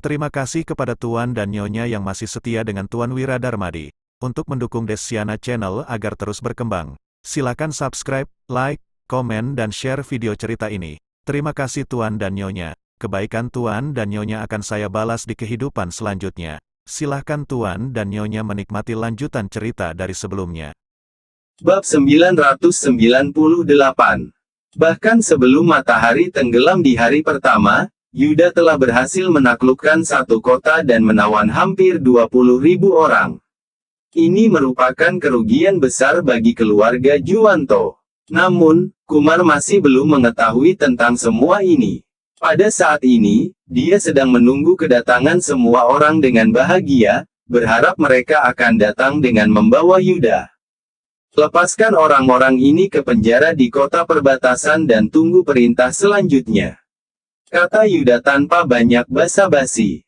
Terima kasih kepada Tuan dan Nyonya yang masih setia dengan Tuan Wira Darmadi. Untuk mendukung Desiana Channel agar terus berkembang, silakan subscribe, like, komen dan share video cerita ini. Terima kasih Tuan dan Nyonya. Kebaikan Tuan dan Nyonya akan saya balas di kehidupan selanjutnya. Silahkan Tuan dan Nyonya menikmati lanjutan cerita dari sebelumnya. Bab 998. Bahkan sebelum matahari tenggelam di hari pertama, Yuda telah berhasil menaklukkan satu kota dan menawan hampir 20.000 orang. Ini merupakan kerugian besar bagi keluarga Juwanto. Namun, Kumar masih belum mengetahui tentang semua ini. Pada saat ini, dia sedang menunggu kedatangan semua orang dengan bahagia, berharap mereka akan datang dengan membawa Yuda. Lepaskan orang-orang ini ke penjara di kota perbatasan dan tunggu perintah selanjutnya, kata Yuda tanpa banyak basa-basi.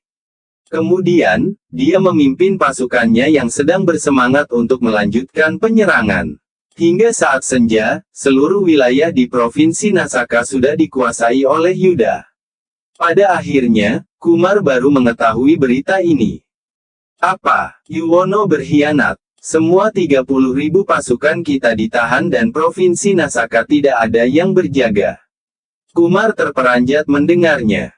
Kemudian, dia memimpin pasukannya yang sedang bersemangat untuk melanjutkan penyerangan. Hingga saat senja, seluruh wilayah di Provinsi Nasaka sudah dikuasai oleh Yuda. Pada akhirnya, Kumar baru mengetahui berita ini. Apa? Yuwono berkhianat. Semua 30.000 pasukan kita ditahan dan Provinsi Nasaka tidak ada yang berjaga. Kumar terperanjat mendengarnya.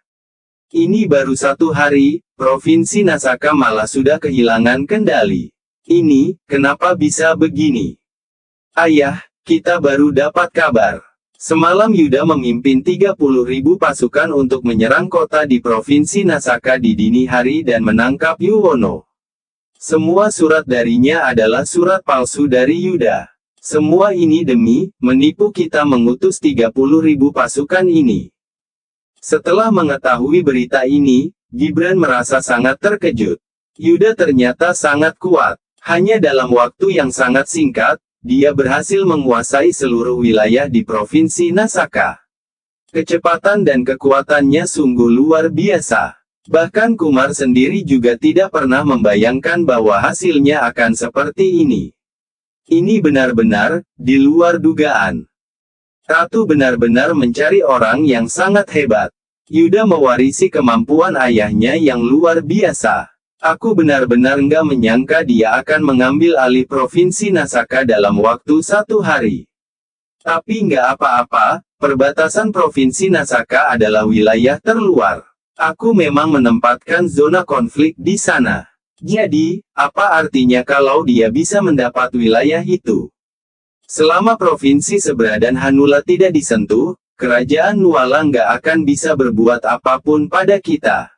Ini baru satu hari, Provinsi Nasaka malah sudah kehilangan kendali. Ini, kenapa bisa begini? Ayah, kita baru dapat kabar. Semalam Yuda memimpin 30.000 pasukan untuk menyerang kota di Provinsi Nasaka di dini hari dan menangkap Yuwono. Semua surat darinya adalah surat palsu dari Yuda. Semua ini demi menipu kita mengutus 30.000 pasukan ini. Setelah mengetahui berita ini, Gibran merasa sangat terkejut. Yuda ternyata sangat kuat. Hanya dalam waktu yang sangat singkat, dia berhasil menguasai seluruh wilayah di Provinsi Nasaka. Kecepatan dan kekuatannya sungguh luar biasa. Bahkan Kumar sendiri juga tidak pernah membayangkan bahwa hasilnya akan seperti ini. Ini benar-benar di luar dugaan. Ratu benar-benar mencari orang yang sangat hebat. Yuda mewarisi kemampuan ayahnya yang luar biasa. Aku benar-benar nggak menyangka dia akan mengambil alih Provinsi Nasaka dalam waktu satu hari. Tapi nggak apa-apa, perbatasan Provinsi Nasaka adalah wilayah terluar. Aku memang menempatkan zona konflik di sana. Jadi, apa artinya kalau dia bisa mendapat wilayah itu? Selama provinsi Sebra dan Hanula tidak disentuh, Kerajaan Nuala nggak akan bisa berbuat apapun pada kita.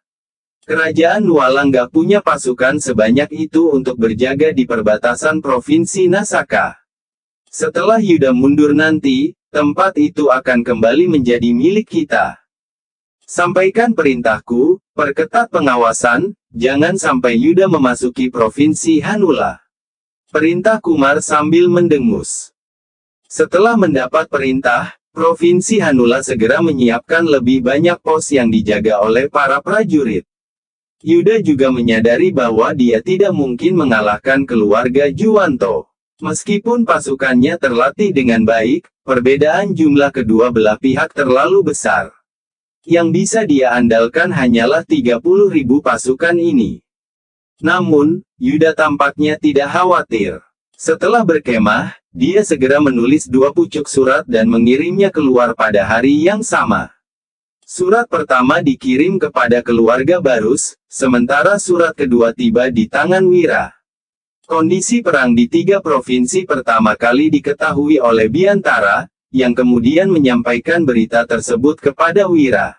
Kerajaan Nuala nggak punya pasukan sebanyak itu untuk berjaga di perbatasan Provinsi Nasaka. Setelah Yuda mundur nanti, tempat itu akan kembali menjadi milik kita. Sampaikan perintahku, perketat pengawasan, jangan sampai Yuda memasuki Provinsi Hanula. Perintah Kumar sambil mendengus. Setelah mendapat perintah, Provinsi Hanula segera menyiapkan lebih banyak pos yang dijaga oleh para prajurit. Yuda juga menyadari bahwa dia tidak mungkin mengalahkan keluarga Juwanto. Meskipun pasukannya terlatih dengan baik, perbedaan jumlah kedua belah pihak terlalu besar. Yang bisa dia andalkan hanyalah 30.000 pasukan ini. Namun, Yuda tampaknya tidak khawatir. Setelah berkemah, dia segera menulis 2 pucuk surat dan mengirimnya keluar pada hari yang sama. Surat pertama dikirim kepada keluarga Barus, sementara surat kedua tiba di tangan Wira. Kondisi perang di 3 provinsi pertama kali diketahui oleh Biantara, yang kemudian menyampaikan berita tersebut kepada Wira.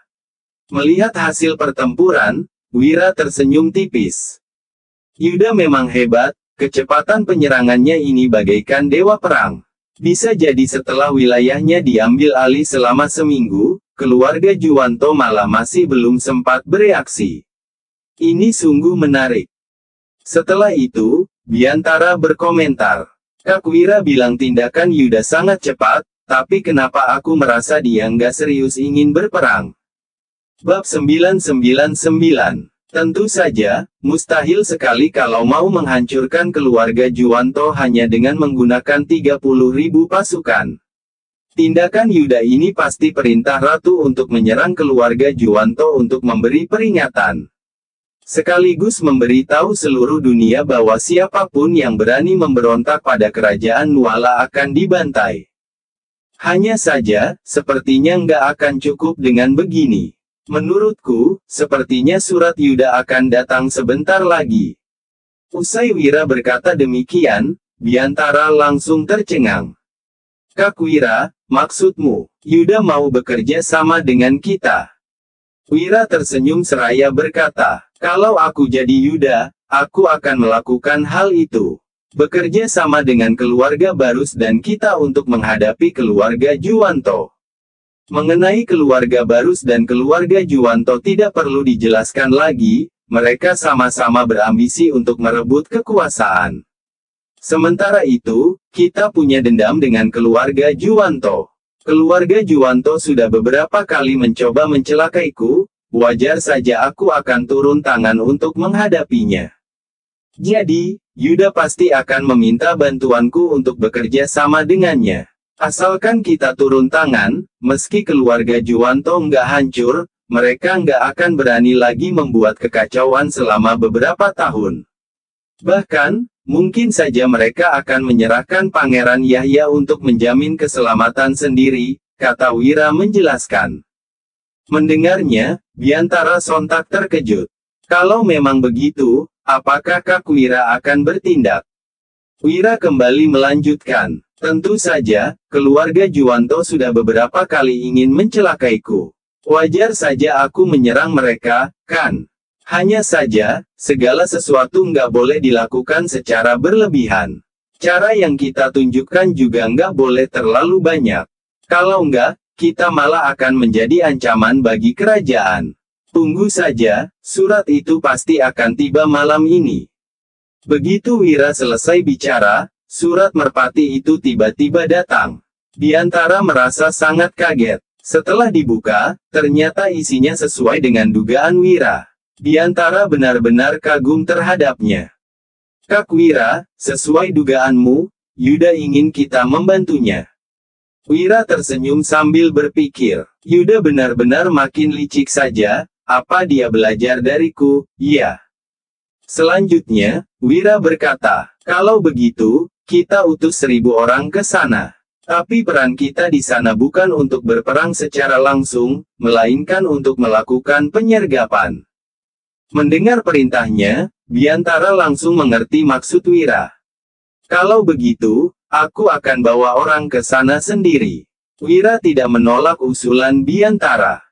Melihat hasil pertempuran, Wira tersenyum tipis. Yuda memang hebat, kecepatan penyerangannya ini bagaikan dewa perang. Bisa jadi setelah wilayahnya diambil alih selama seminggu, keluarga Juwanto malah masih belum sempat bereaksi. Ini sungguh menarik. Setelah itu, Biantara berkomentar. Kak Wira bilang tindakan Yuda sangat cepat, tapi kenapa aku merasa dia nggak serius ingin berperang? Bab 999. Tentu saja, mustahil sekali kalau mau menghancurkan keluarga Juwanto hanya dengan menggunakan 30.000 pasukan. Tindakan Yuda ini pasti perintah ratu untuk menyerang keluarga Juwanto untuk memberi peringatan. sekaligus memberitahu seluruh dunia bahwa siapapun yang berani memberontak pada kerajaan Nuala akan dibantai. Hanya saja, sepertinya nggak akan cukup dengan begini. Menurutku, sepertinya surat Yuda akan datang sebentar lagi. Usai Wira berkata demikian, Biantara langsung tercengang. Kak Wira, maksudmu, Yuda mau bekerja sama dengan kita? Wira tersenyum seraya berkata, kalau aku jadi Yuda, aku akan melakukan hal itu. Bekerja sama dengan keluarga Barus dan kita untuk menghadapi keluarga Juwanto. Mengenai keluarga Barus dan keluarga Juwanto tidak perlu dijelaskan lagi, mereka sama-sama berambisi untuk merebut kekuasaan. Sementara itu, kita punya dendam dengan keluarga Juwanto. Keluarga Juwanto sudah beberapa kali mencoba mencelakaiku, wajar saja aku akan turun tangan untuk menghadapinya. Jadi, Yuda pasti akan meminta bantuanku untuk bekerja sama dengannya. Asalkan kita turun tangan, meski keluarga Juwanto nggak hancur, mereka nggak akan berani lagi membuat kekacauan selama beberapa tahun. Bahkan, mungkin saja mereka akan menyerahkan Pangeran Yahya untuk menjamin keselamatan sendiri, kata Wira menjelaskan. Mendengarnya, Biantara sontak terkejut. Kalau memang begitu, apakah Kak Wira akan bertindak? Wira kembali melanjutkan. Tentu saja, keluarga Juwanto sudah beberapa kali ingin mencelakaiku. Wajar saja aku menyerang mereka, kan? Hanya saja, segala sesuatu nggak boleh dilakukan secara berlebihan. Cara yang kita tunjukkan juga nggak boleh terlalu banyak. Kalau nggak, kita malah akan menjadi ancaman bagi kerajaan. Tunggu saja, surat itu pasti akan tiba malam ini. Begitu Wira selesai bicara, surat merpati itu tiba-tiba datang. Biantara merasa sangat kaget. Setelah dibuka, ternyata isinya sesuai dengan dugaan Wira. Biantara benar-benar kagum terhadapnya. Kak Wira, sesuai dugaanmu, Yuda ingin kita membantunya. Wira tersenyum sambil berpikir, Yuda benar-benar makin licik saja, apa dia belajar dariku? Iya. Selanjutnya, Wira berkata, kalau begitu, kita utus 1000 orang ke sana. Tapi peran kita di sana bukan untuk berperang secara langsung, melainkan untuk melakukan penyergapan. Mendengar perintahnya, Biantara langsung mengerti maksud Wira. Kalau begitu, aku akan bawa orang ke sana sendiri. Wira tidak menolak usulan Biantara.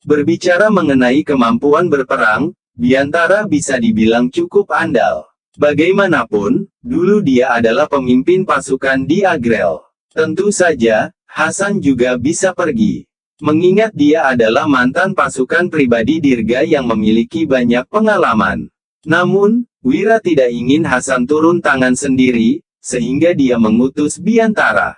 Berbicara mengenai kemampuan berperang, Biantara bisa dibilang cukup andal. Bagaimanapun, dulu dia adalah pemimpin pasukan di Agrel. Tentu saja, Hasan juga bisa pergi. Mengingat dia adalah mantan pasukan pribadi Dirga yang memiliki banyak pengalaman. Namun, Wira tidak ingin Hasan turun tangan sendiri, sehingga dia mengutus Biantara.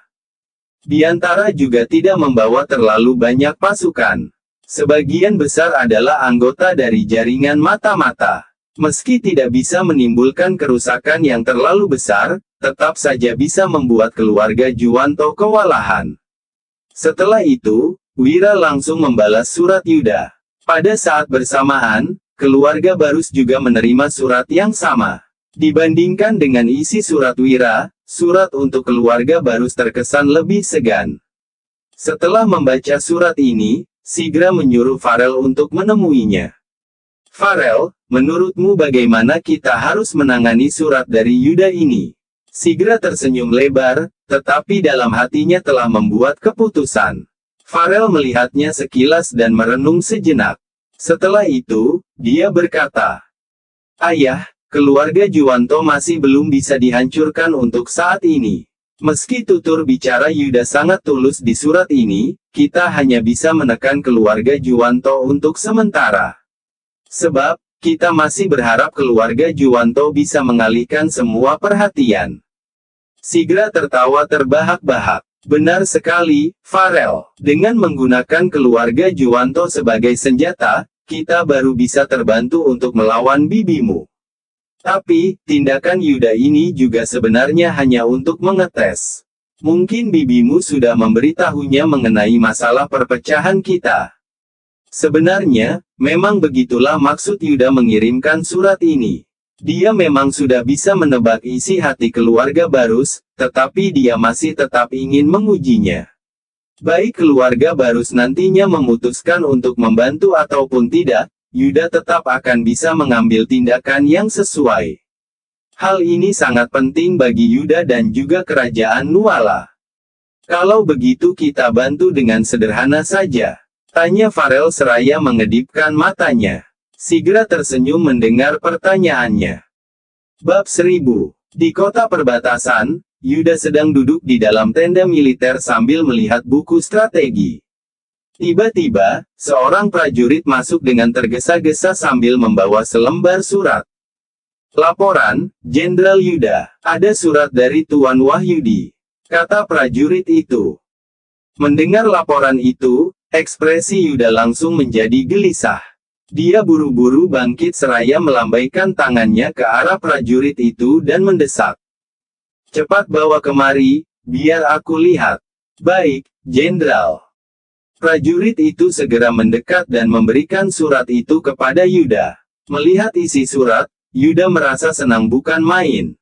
Biantara juga tidak membawa terlalu banyak pasukan. Sebagian besar adalah anggota dari jaringan mata-mata. Meski tidak bisa menimbulkan kerusakan yang terlalu besar, tetap saja bisa membuat keluarga Juwanto kewalahan. Setelah itu, Wira langsung membalas surat Yuda. Pada saat bersamaan, keluarga Barus juga menerima surat yang sama. Dibandingkan dengan isi surat Wira, surat untuk keluarga Barus terkesan lebih segan. Setelah membaca surat ini, Sigra menyuruh Farel untuk menemuinya. Farel, menurutmu bagaimana kita harus menangani surat dari Yuda ini? Sigra tersenyum lebar, tetapi dalam hatinya telah membuat keputusan. Farel melihatnya sekilas dan merenung sejenak. Setelah itu, dia berkata, Ayah, keluarga Juwanto masih belum bisa dihancurkan untuk saat ini. Meski tutur bicara Yuda sangat tulus di surat ini, kita hanya bisa menekan keluarga Juwanto untuk sementara. Sebab, kita masih berharap keluarga Juwanto bisa mengalihkan semua perhatian. Sigra tertawa terbahak-bahak. Benar sekali, Farel. Dengan menggunakan keluarga Juwanto sebagai senjata, kita baru bisa terbantu untuk melawan bibimu. Tapi, tindakan Yuda ini juga sebenarnya hanya untuk mengetes. Mungkin bibimu sudah memberitahunya mengenai masalah perpecahan kita. Sebenarnya, memang begitulah maksud Yuda mengirimkan surat ini. Dia memang sudah bisa menebak isi hati keluarga Barus, tetapi dia masih tetap ingin mengujinya. Baik keluarga Barus nantinya memutuskan untuk membantu ataupun tidak, Yuda tetap akan bisa mengambil tindakan yang sesuai. Hal ini sangat penting bagi Yuda dan juga kerajaan Nuala. Kalau begitu kita bantu dengan sederhana saja. Tanya Farel seraya mengedipkan matanya. Sigra tersenyum mendengar pertanyaannya. Bab 1000. Di kota perbatasan, Yuda sedang duduk di dalam tenda militer sambil melihat buku strategi. Tiba-tiba, seorang prajurit masuk dengan tergesa-gesa sambil membawa selembar surat. Laporan, Jenderal Yuda, ada surat dari Tuan Wahyudi, kata prajurit itu. Mendengar laporan itu, ekspresi Yuda langsung menjadi gelisah. Dia buru-buru bangkit seraya melambaikan tangannya ke arah prajurit itu dan mendesak. Cepat bawa kemari, biar aku lihat. Baik, Jenderal. Prajurit itu segera mendekat dan memberikan surat itu kepada Yuda. Melihat isi surat, Yuda merasa senang bukan main.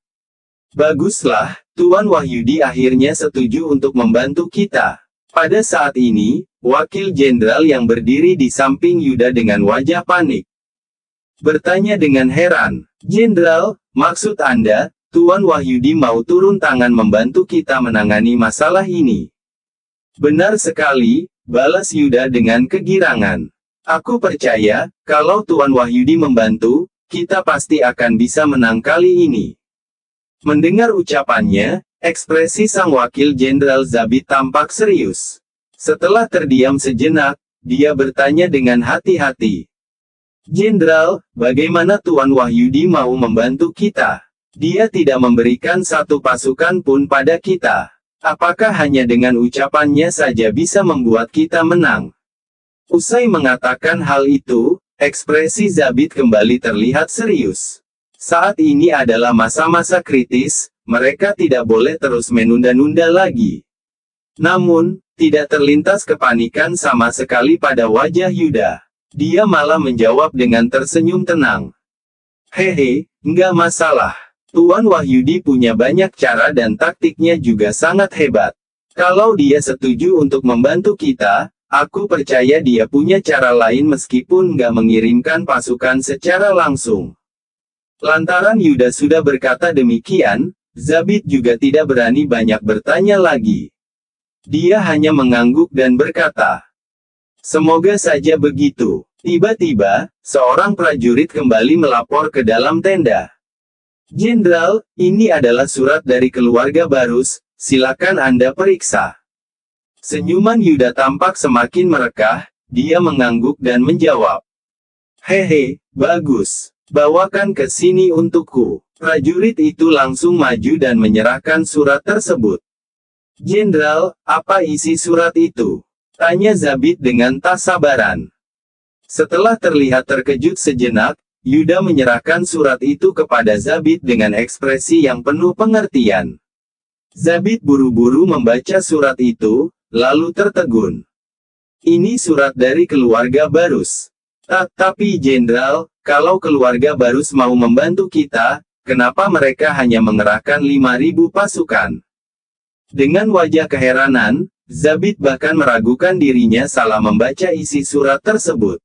Baguslah, Tuan Wahyudi akhirnya setuju untuk membantu kita. Pada saat ini, Wakil Jenderal yang berdiri di samping Yuda dengan wajah panik bertanya dengan heran, Jenderal, maksud Anda, Tuan Wahyudi mau turun tangan membantu kita menangani masalah ini? Benar sekali, balas Yuda dengan kegirangan. Aku percaya, kalau Tuan Wahyudi membantu, kita pasti akan bisa menang kali ini. Mendengar ucapannya, ekspresi sang Wakil Jenderal Zabit tampak serius. Setelah terdiam sejenak, dia bertanya dengan hati-hati. Jenderal, bagaimana Tuan Wahyudi mau membantu kita? Dia tidak memberikan satu pasukan pun pada kita. Apakah hanya dengan ucapannya saja bisa membuat kita menang? Usai mengatakan hal itu, ekspresi Zabit kembali terlihat serius. Saat ini adalah masa-masa kritis, mereka tidak boleh terus menunda-nunda lagi. Namun, tidak terlintas kepanikan sama sekali pada wajah Yuda. Dia malah menjawab dengan tersenyum tenang. Hehe, nggak masalah. Tuan Wahyudi punya banyak cara dan taktiknya juga sangat hebat. Kalau dia setuju untuk membantu kita, aku percaya dia punya cara lain meskipun nggak mengirimkan pasukan secara langsung. Lantaran Yuda sudah berkata demikian, Zabit juga tidak berani banyak bertanya lagi. Dia hanya mengangguk dan berkata, semoga saja begitu. Tiba-tiba, seorang prajurit kembali melapor ke dalam tenda. Jenderal, ini adalah surat dari keluarga Barus, silakan Anda periksa. Senyuman Yuda tampak semakin merekah, dia mengangguk dan menjawab. Hehe, bagus. Bawakan ke sini untukku. Prajurit itu langsung maju dan menyerahkan surat tersebut. Jenderal, apa isi surat itu? Tanya Zabit dengan tak sabaran. Setelah terlihat terkejut sejenak, Yuda menyerahkan surat itu kepada Zabit dengan ekspresi yang penuh pengertian. Zabit buru-buru membaca surat itu, lalu tertegun. Ini surat dari keluarga Barus. Tapi Jenderal, kalau keluarga Barus mau membantu kita, kenapa mereka hanya mengerahkan 5.000 pasukan? Dengan wajah keheranan, Zabit bahkan meragukan dirinya salah membaca isi surat tersebut.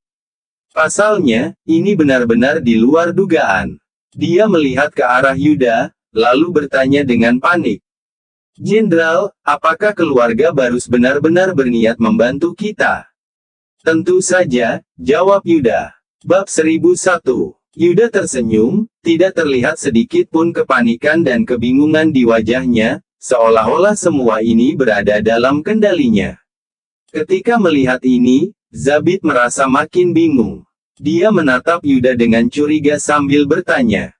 Pasalnya, ini benar-benar di luar dugaan. Dia melihat ke arah Yuda, lalu bertanya dengan panik. Jenderal, apakah keluarga Barus benar-benar berniat membantu kita? Tentu saja, jawab Yuda. Bab 1001. Yuda tersenyum, tidak terlihat sedikit pun kepanikan dan kebingungan di wajahnya, seolah-olah semua ini berada dalam kendalinya. Ketika melihat ini, Zabit merasa makin bingung. Dia menatap Yuda dengan curiga sambil bertanya.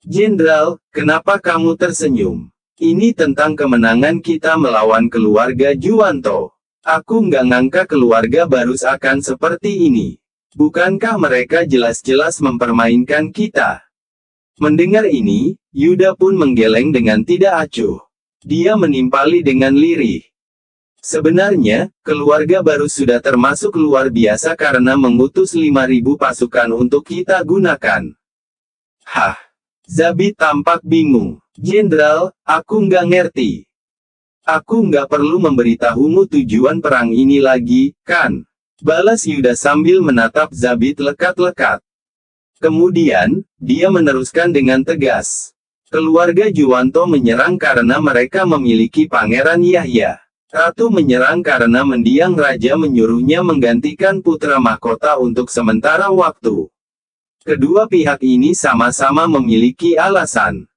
Jenderal, kenapa kamu tersenyum? Ini tentang kemenangan kita melawan keluarga Juwanto. Aku nggak ngangka keluarga Barus akan seperti ini. Bukankah mereka jelas-jelas mempermainkan kita? Mendengar ini, Yuda pun menggeleng dengan tidak acuh. Dia menimpali dengan lirih. Sebenarnya, keluarga baru sudah termasuk luar biasa karena mengutus 5.000 pasukan untuk kita gunakan. Hah? Zabit tampak bingung. Jenderal, aku nggak ngerti. Aku nggak perlu memberitahumu tujuan perang ini lagi, kan? Balas Yuda sambil menatap Zabit lekat-lekat. Kemudian, dia meneruskan dengan tegas. Keluarga Juwanto menyerang karena mereka memiliki Pangeran Yahya. Ratu menyerang karena mendiang raja menyuruhnya menggantikan putra mahkota untuk sementara waktu. Kedua pihak ini sama-sama memiliki alasan.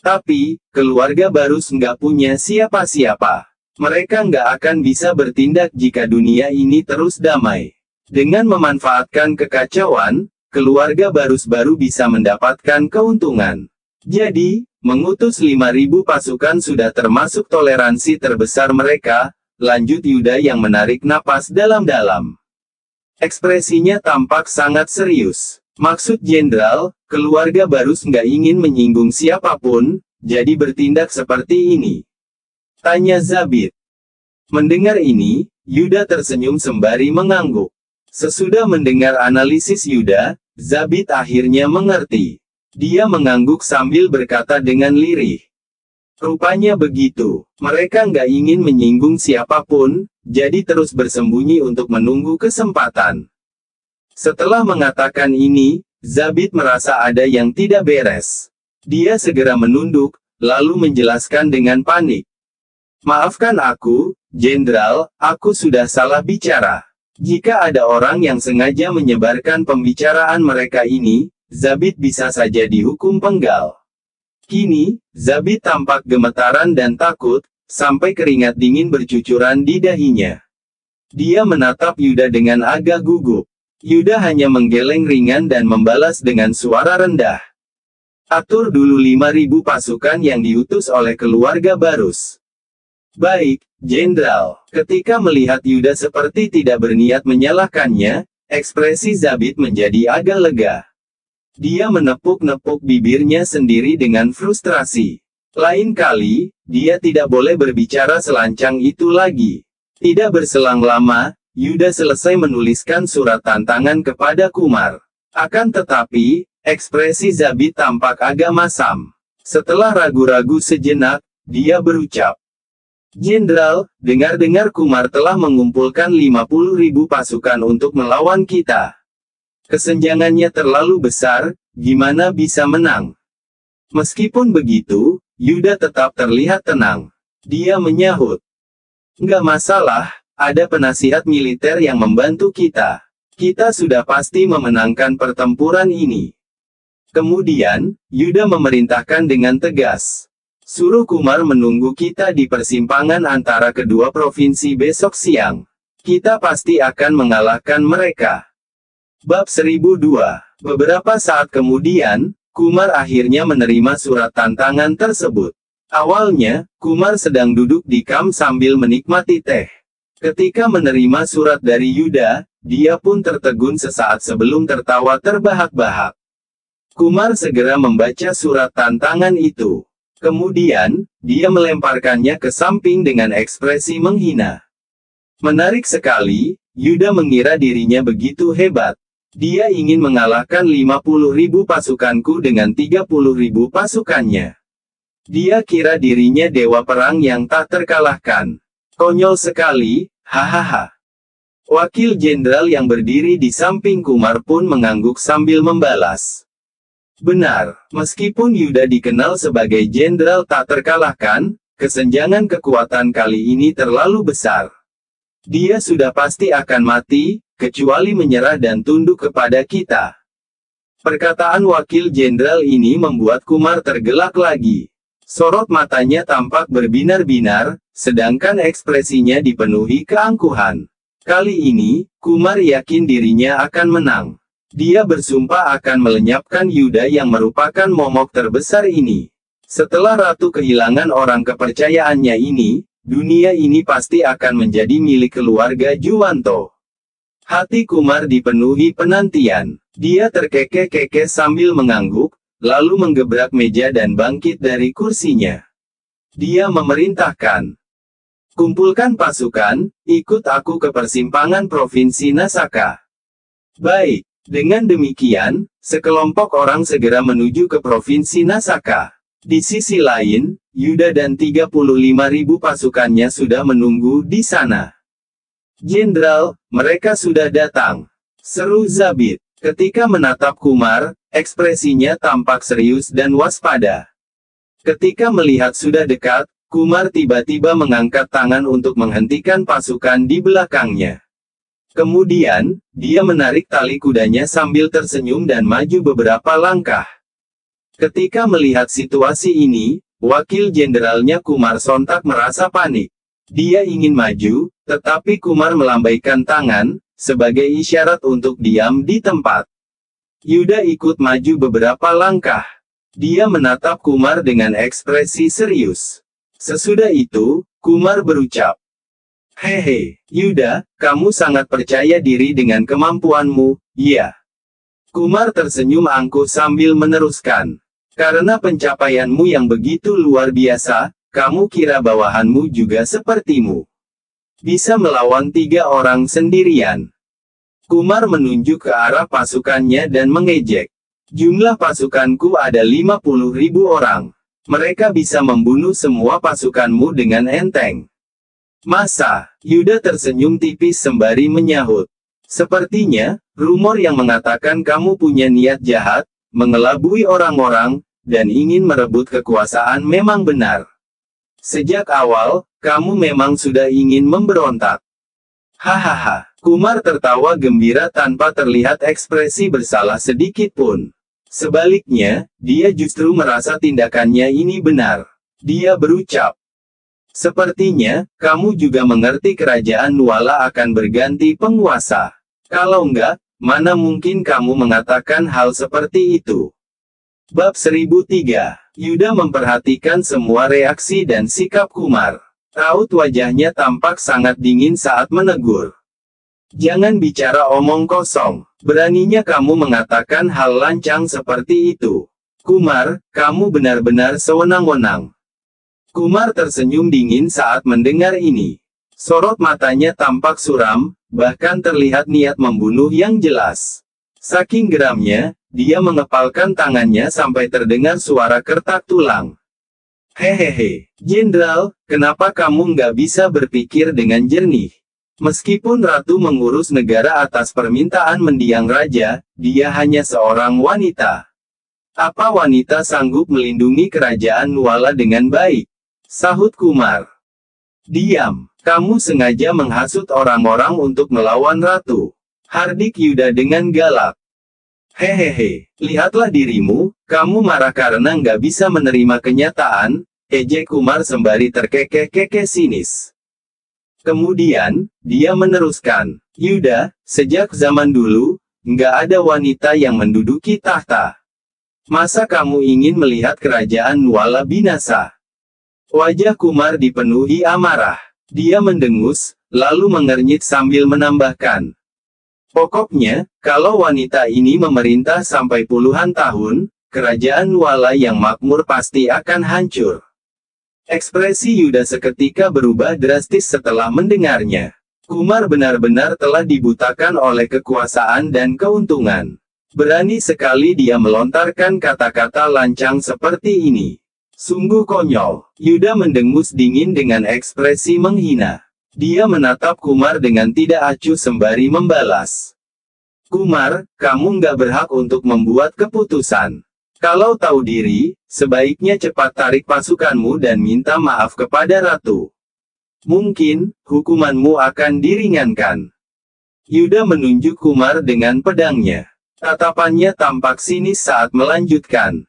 Tapi, keluarga Barus nggak punya siapa-siapa. Mereka nggak akan bisa bertindak jika dunia ini terus damai. Dengan memanfaatkan kekacauan, keluarga Barus baru bisa mendapatkan keuntungan. Jadi, mengutus 5.000 pasukan sudah termasuk toleransi terbesar mereka, lanjut Yuda yang menarik napas dalam-dalam. Ekspresinya tampak sangat serius. Maksud Jenderal, keluarga Barus nggak ingin menyinggung siapapun, jadi bertindak seperti ini. Tanya Zabit. Mendengar ini, Yuda tersenyum sembari mengangguk. Sesudah mendengar analisis Yuda, Zabit akhirnya mengerti. Dia mengangguk sambil berkata dengan lirih. Rupanya begitu. Mereka nggak ingin menyinggung siapapun, jadi terus bersembunyi untuk menunggu kesempatan. Setelah mengatakan ini, Zabit merasa ada yang tidak beres. Dia segera menunduk, lalu menjelaskan dengan panik. Maafkan aku, Jenderal, aku sudah salah bicara. Jika ada orang yang sengaja menyebarkan pembicaraan mereka ini, Zabit bisa saja dihukum penggal. Kini, Zabit tampak gemetaran dan takut, sampai keringat dingin bercucuran di dahinya. Dia menatap Yuda dengan agak gugup. Yuda hanya menggeleng ringan dan membalas dengan suara rendah. Atur dulu 5.000 pasukan yang diutus oleh keluarga Barus. Baik, Jenderal. Ketika melihat Yuda seperti tidak berniat menyalahkannya, ekspresi Zabit menjadi agak lega. Dia menepuk-nepuk bibirnya sendiri dengan frustrasi. Lain kali, dia tidak boleh berbicara selancang itu lagi. Tidak berselang lama, Yuda selesai menuliskan surat tantangan kepada Kumar. Akan tetapi, ekspresi Zabit tampak agak masam. Setelah ragu-ragu sejenak, dia berucap. Jenderal, dengar-dengar Kumar telah mengumpulkan 50.000 pasukan untuk melawan kita. Kesenjangannya terlalu besar, gimana bisa menang? Meskipun begitu, Yuda tetap terlihat tenang. Dia menyahut. Nggak masalah, ada penasihat militer yang membantu kita. Kita sudah pasti memenangkan pertempuran ini. Kemudian, Yuda memerintahkan dengan tegas. Suruh Kumar menunggu kita di persimpangan antara kedua provinsi besok siang. Kita pasti akan mengalahkan mereka. Bab 1002. Beberapa saat kemudian, Kumar akhirnya menerima surat tantangan tersebut. Awalnya, Kumar sedang duduk di kamp sambil menikmati teh. Ketika menerima surat dari Yuda, dia pun tertegun sesaat sebelum tertawa terbahak-bahak. Kumar segera membaca surat tantangan itu. Kemudian, dia melemparkannya ke samping dengan ekspresi menghina. Menarik sekali, Yuda mengira dirinya begitu hebat. Dia ingin mengalahkan 50.000 pasukanku dengan 30.000 pasukannya. Dia kira dirinya dewa perang yang tak terkalahkan. Konyol sekali, hahaha. Wakil Jenderal yang berdiri di samping Kumar pun mengangguk sambil membalas. Benar, meskipun Yuda dikenal sebagai jenderal tak terkalahkan, kesenjangan kekuatan kali ini terlalu besar. Dia sudah pasti akan mati, kecuali menyerah dan tunduk kepada kita. Perkataan wakil jenderal ini membuat Kumar tergelak lagi. Sorot matanya tampak berbinar-binar, sedangkan ekspresinya dipenuhi keangkuhan. Kali ini, Kumar yakin dirinya akan menang. Dia bersumpah akan melenyapkan Yuda yang merupakan momok terbesar ini. Setelah Ratu kehilangan orang kepercayaannya ini, dunia ini pasti akan menjadi milik keluarga Juwanto. Hati Kumar dipenuhi penantian. Dia terkekeh-kekeh sambil mengangguk, lalu menggebrak meja dan bangkit dari kursinya. Dia memerintahkan. Kumpulkan pasukan, ikut aku ke persimpangan Provinsi Nasaka. Baik, dengan demikian, sekelompok orang segera menuju ke Provinsi Nasaka. Di sisi lain, Yuda dan 35.000 pasukannya sudah menunggu di sana. Jenderal, mereka sudah datang. Seru Zabit. Ketika menatap Kumar, ekspresinya tampak serius dan waspada. Ketika melihat sudah dekat, Kumar tiba-tiba mengangkat tangan untuk menghentikan pasukan di belakangnya. Kemudian, dia menarik tali kudanya sambil tersenyum dan maju beberapa langkah. Ketika melihat situasi ini, wakil jenderalnya Kumar sontak merasa panik. Dia ingin maju, tetapi Kumar melambaikan tangan, sebagai isyarat untuk diam di tempat. Yuda ikut maju beberapa langkah. Dia menatap Kumar dengan ekspresi serius. Sesudah itu, Kumar berucap, "Hehe, Yuda, kamu sangat percaya diri dengan kemampuanmu, iya." Kumar tersenyum angkuh sambil meneruskan, "Karena pencapaianmu yang begitu luar biasa, kamu kira bawahanmu juga sepertimu. Bisa melawan 3 orang sendirian." Kumar menunjuk ke arah pasukannya dan mengejek, "Jumlah pasukanku ada 50.000 orang. Mereka bisa membunuh semua pasukanmu dengan enteng." "Masa?" Yuda tersenyum tipis sembari menyahut. "Sepertinya, rumor yang mengatakan kamu punya niat jahat, mengelabui orang-orang, dan ingin merebut kekuasaan memang benar. Sejak awal, kamu memang sudah ingin memberontak." Hahaha. Kumar tertawa gembira tanpa terlihat ekspresi bersalah sedikit pun. Sebaliknya, dia justru merasa tindakannya ini benar. Dia berucap, "Sepertinya, kamu juga mengerti kerajaan Nuala akan berganti penguasa. Kalau enggak, mana mungkin kamu mengatakan hal seperti itu?" Bab 1003. Yuda memperhatikan semua reaksi dan sikap Kumar. Raut wajahnya tampak sangat dingin saat menegur. "Jangan bicara omong kosong. Beraninya kamu mengatakan hal lancang seperti itu. Kumar, kamu benar-benar sewenang-wenang." Kumar tersenyum dingin saat mendengar ini. Sorot matanya tampak suram, bahkan terlihat niat membunuh yang jelas. Saking geramnya, dia mengepalkan tangannya sampai terdengar suara kertak tulang. "Hehehe, Jenderal, kenapa kamu nggak bisa berpikir dengan jernih? Meskipun Ratu mengurus negara atas permintaan mendiang raja, dia hanya seorang wanita. Apa wanita sanggup melindungi kerajaan Nuala dengan baik?" sahut Kumar. "Diam, kamu sengaja menghasut orang-orang untuk melawan Ratu," hardik Yuda dengan galak. "Hehehe, lihatlah dirimu, kamu marah karena nggak bisa menerima kenyataan," ejek Kumar sembari terkekeh-kekeh sinis. Kemudian, dia meneruskan, "Yuda, sejak zaman dulu, nggak ada wanita yang menduduki tahta. Masa kamu ingin melihat kerajaan Nuala binasa?" Wajah Kumar dipenuhi amarah. Dia mendengus, lalu mengernyit sambil menambahkan, "Pokoknya, kalau wanita ini memerintah sampai puluhan tahun, kerajaan Nuala yang makmur pasti akan hancur." Ekspresi Yuda seketika berubah drastis setelah mendengarnya. Kumar benar-benar telah dibutakan oleh kekuasaan dan keuntungan. Berani sekali dia melontarkan kata-kata lancang seperti ini. Sungguh konyol. Yuda mendengus dingin dengan ekspresi menghina. Dia menatap Kumar dengan tidak acuh sembari membalas, "Kumar, kamu nggak berhak untuk membuat keputusan. Kalau tahu diri, sebaiknya cepat tarik pasukanmu dan minta maaf kepada Ratu. Mungkin, hukumanmu akan diringankan." Yuda menunjuk Kumar dengan pedangnya. Tatapannya tampak sinis saat melanjutkan,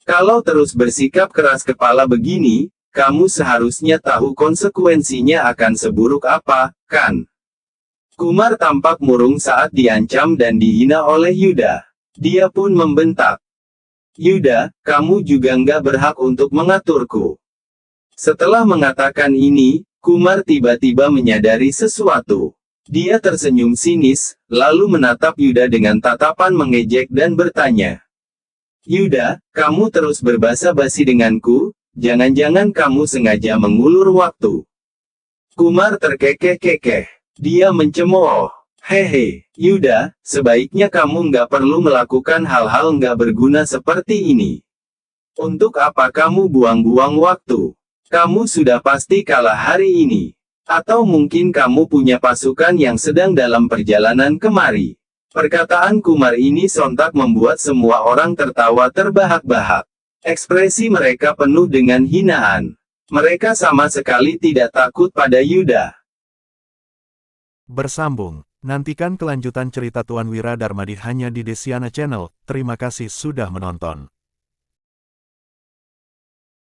"Kalau terus bersikap keras kepala begini, kamu seharusnya tahu konsekuensinya akan seburuk apa, kan?" Kumar tampak murung saat diancam dan dihina oleh Yuda. Dia pun membentak, "Yuda, kamu juga nggak berhak untuk mengaturku." Setelah mengatakan ini, Kumar tiba-tiba menyadari sesuatu. Dia tersenyum sinis, lalu menatap Yuda dengan tatapan mengejek dan bertanya, "Yuda, kamu terus berbasa-basi denganku? Jangan-jangan kamu sengaja mengulur waktu?" Kumar terkekeh-kekeh. Dia mencemooh. Hehe, Yuda, sebaiknya kamu nggak perlu melakukan hal-hal nggak berguna seperti ini. Untuk apa kamu buang-buang waktu? Kamu sudah pasti kalah hari ini. Atau mungkin kamu punya pasukan yang sedang dalam perjalanan kemari. Perkataan Kumar ini sontak membuat semua orang tertawa terbahak-bahak. Ekspresi mereka penuh dengan hinaan. Mereka sama sekali tidak takut pada Yuda. Bersambung. Nantikan kelanjutan cerita Tuan Wira Darmadi hanya di Desiana Channel. Terima kasih sudah menonton.